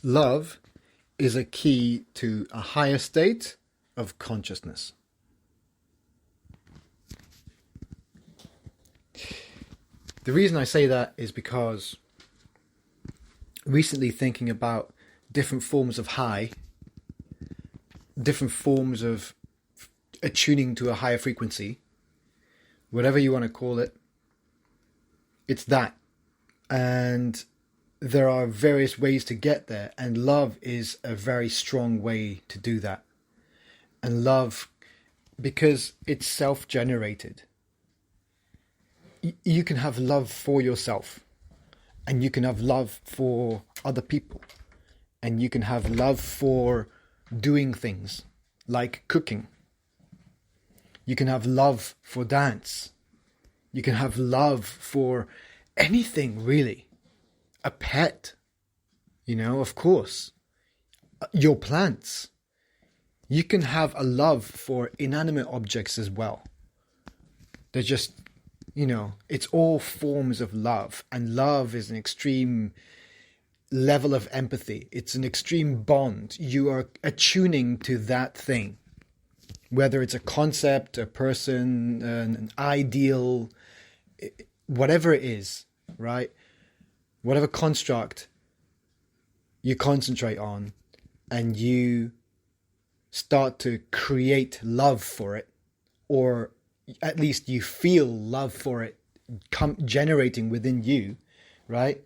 Love is a key to a higher state of consciousness. The reason I say that is because recently thinking about different forms of high, different forms of attuning to a higher frequency, whatever you want to call it, it's that. And there are various ways to get there, and love is a very strong way to do that. And love, because it's self-generated, you can have love for yourself, and you can have love for other people, and you can have love for doing things like cooking. You can have love for dance. You can have love for anything, really. A pet, of course. Your plants. You can have a love for inanimate objects as well. They're just, it's all forms of love. And love is an extreme level of empathy. It's an extreme bond. You are attuning to that thing. Whether it's a concept, a person, an ideal, whatever it is, right? Whatever construct you concentrate on, and you start to create love for it, or at least you feel love for it generating within you, right?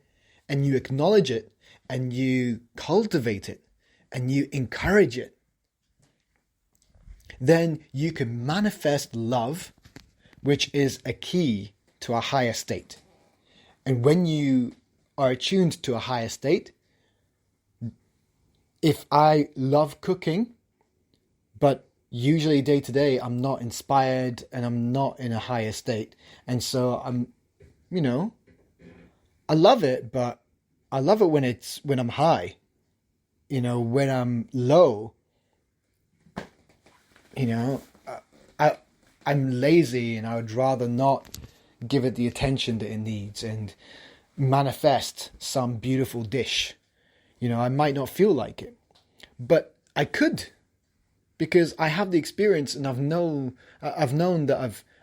And you acknowledge it, and you cultivate it, and you encourage it, then you can manifest love, which is a key to a higher state. And when you are attuned to a higher state, if I love cooking, but usually day to day I'm not inspired and I'm not in a higher state, and so I'm, I love it, but I love it when I'm high. When I'm low, I'm lazy, and I would rather not give it the attention that it needs and manifest some beautiful dish. I might not feel like it, but I could, because I have the experience, and I've known that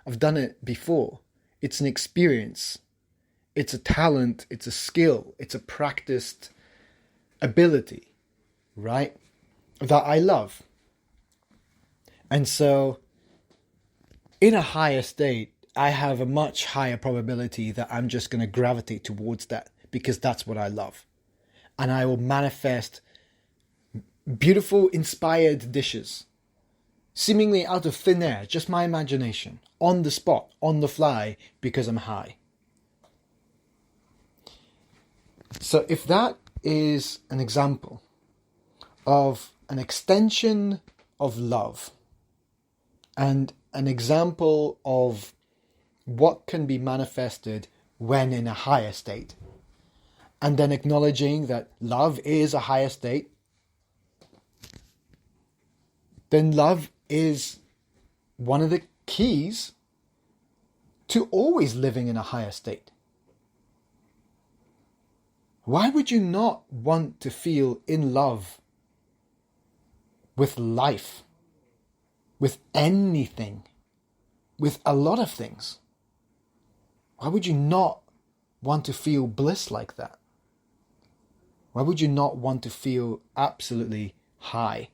I've done it before. It's an experience. It's a talent. It's a skill. It's a practiced ability, right? That I love. And so in a higher state, I have a much higher probability that I'm just going to gravitate towards that, because that's what I love. And I will manifest beautiful, inspired dishes, seemingly out of thin air, just my imagination, on the spot, on the fly, because I'm high. So if that is an example of an extension of love, and an example of what can be manifested when in a higher state, and then acknowledging that love is a higher state, then love is one of the keys to always living in a higher state. Why would you not want to feel in love with life, with anything, with a lot of things? Why would you not want to feel bliss like that? Why would you not want to feel absolutely high?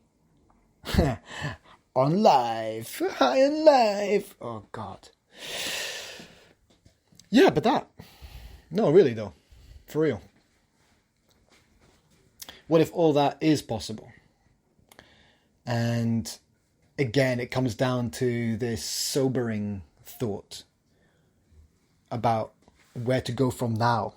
On life, high on life. Oh God. Yeah, but that. No, really though. For real. What if all that is possible? And again, it comes down to this sobering thought about where to go from now.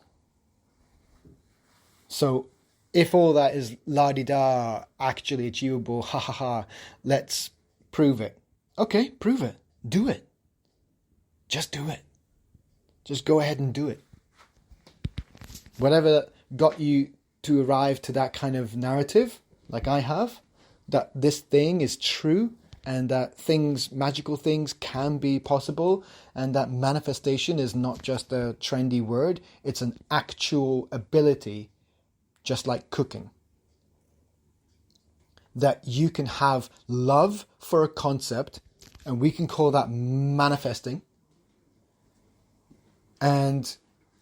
So if all that is la-di-da, actually achievable, ha-ha-ha, let's prove it. Okay, prove it. Do it. Just do it. Just go ahead and do it. Whatever got you to arrive to that kind of narrative, like I have, that this thing is true, and that things, magical things, can be possible, and that manifestation is not just a trendy word, it's an actual ability, just like cooking. that you can have love for a concept, and we can call that manifesting. And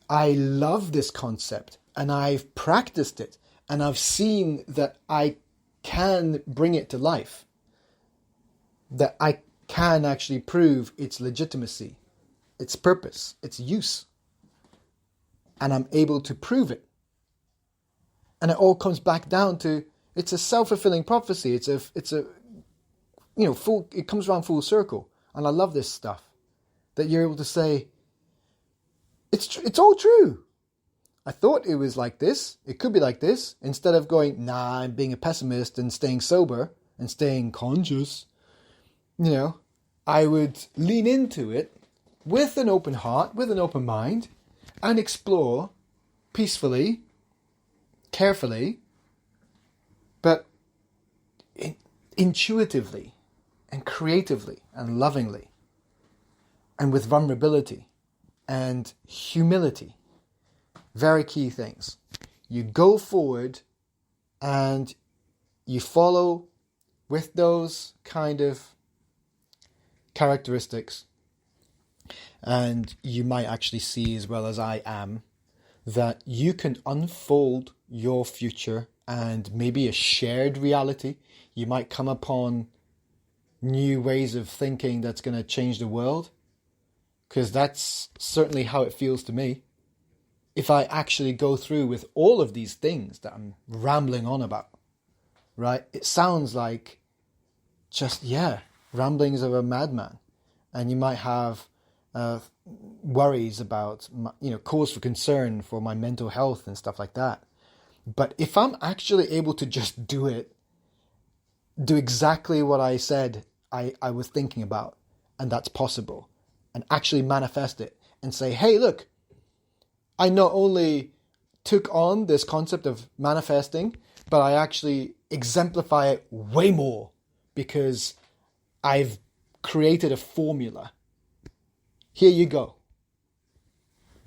I love this concept, and I've practiced it, and I've seen that I can bring it to life, that I can actually prove its legitimacy, its purpose, its use, and I'm able to prove it. And it all comes back down to, it's a self-fulfilling prophecy. It's a it comes around full circle. And I love this stuff, that you're able to say, it's all true. I thought it was like this. It could be like this. Instead of going, nah, I'm being a pessimist and staying sober and staying conscious, I would lean into it with an open heart, with an open mind, and explore peacefully, carefully, but intuitively and creatively and lovingly, and with vulnerability and humility. Very key things. You go forward and you follow with those kind of characteristics, and you might actually see, as well as I am, that you can unfold your future and maybe a shared reality. You might come upon new ways of thinking that's going to change the world, because that's certainly how it feels to me. If I actually go through with all of these things that I'm rambling on about, right? It sounds like just, ramblings of a madman. And you might have worries about, cause for concern for my mental health and stuff like that. But if I'm actually able to just do exactly what I said I was thinking about, and that's possible, and actually manifest it and say, hey, look, I not only took on this concept of manifesting, but I actually exemplify it way more, because I've created a formula. Here you go.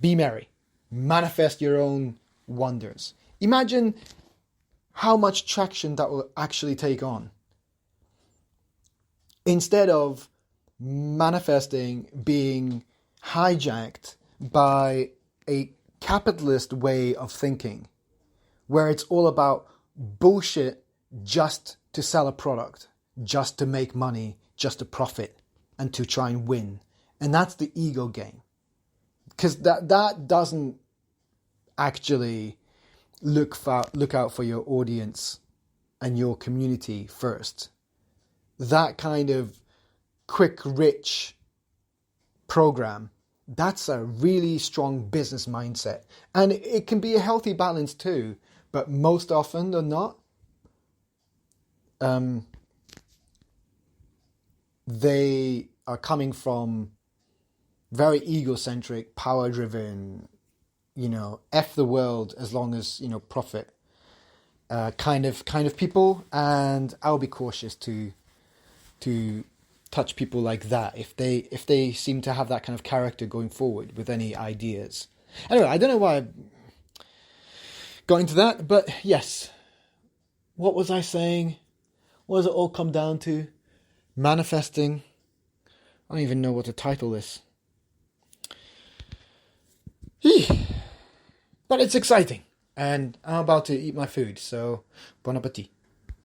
Be merry. Manifest your own wonders. Imagine how much traction that will actually take on. Instead of manifesting being hijacked by a capitalist way of thinking, where it's all about bullshit just to sell a product, just to make money, just to profit, and to try and win. And that's the ego game. Because that doesn't actually look out for your audience and your community first. That kind of quick, rich program, that's a really strong business mindset. And it can be a healthy balance too, but most often than not, they are coming from very egocentric, power-driven, F the world as long as, profit, kind of people. And I'll be cautious to touch people like that if they seem to have that kind of character going forward with any ideas. Anyway, I don't know why I got into that, but yes. What was I saying? What does it all come down to? Manifesting. I don't even know what to title this. But it's exciting. And I'm about to eat my food, so bon appetit.